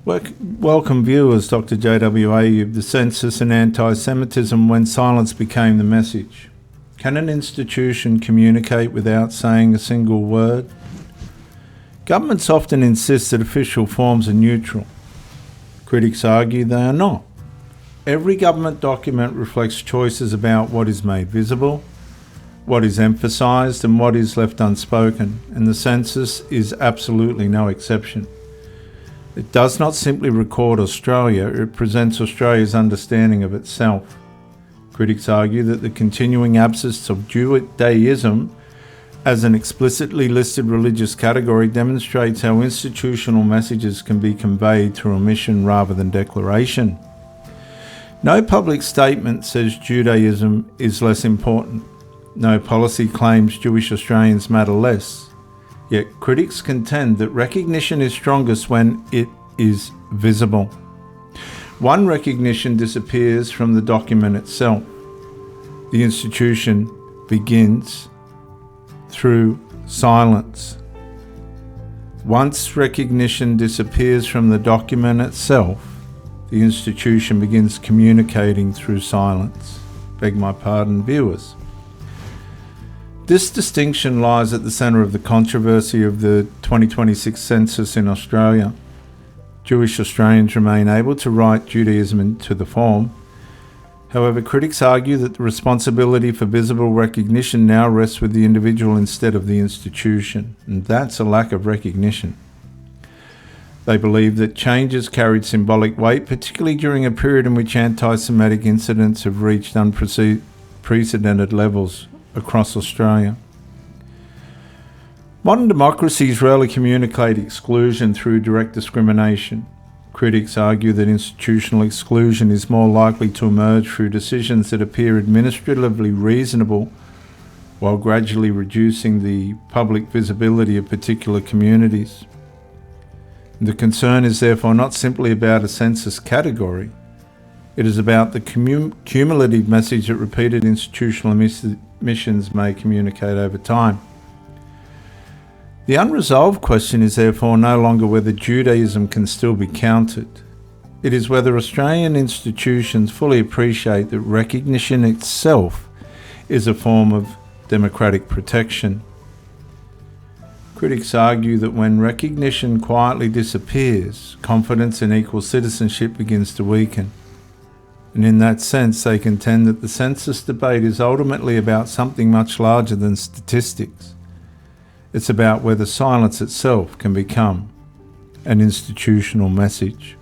Welcome viewers, Dr. J.W. Ayub, the Census and Antisemitism when silence became the message. Can an institution communicate without saying a single word? Governments often insist that official forms are neutral. Critics argue they are not. Every government document reflects choices about what is made visible, what is emphasised and what is left unspoken, and the census is absolutely no exception. It does not simply record Australia, it presents Australia's understanding of itself. Critics argue that the continuing absence of Judaism as an explicitly listed religious category demonstrates how institutional messages can be conveyed through omission rather than declaration. No public statement says Judaism is less important. No policy claims Jewish Australians matter less. Yet critics contend that recognition is strongest when it is visible. One recognition disappears from the document itself. The institution begins through silence. Once recognition disappears from the document itself, the institution begins communicating through silence. Beg my pardon, viewers. This distinction lies at the centre of the controversy of the 2026 census in Australia. Jewish Australians remain able to write Judaism into the form. However, critics argue that the responsibility for visible recognition now rests with the individual instead of the institution, and that's a lack of recognition. They believe that changes carried symbolic weight, particularly during a period in which anti-Semitic incidents have reached unprecedented levels across Australia. Modern democracies rarely communicate exclusion through direct discrimination. Critics argue that institutional exclusion is more likely to emerge through decisions that appear administratively reasonable while gradually reducing the public visibility of particular communities. The concern is therefore not simply about a census category. It is about the cumulative message that repeated institutional omissions may communicate over time. The unresolved question is therefore no longer whether Judaism can still be counted. It is whether Australian institutions fully appreciate that recognition itself is a form of democratic protection. Critics argue that when recognition quietly disappears, confidence in equal citizenship begins to weaken. And in that sense, they contend that the census debate is ultimately about something much larger than statistics. It's about whether silence itself can become an institutional message.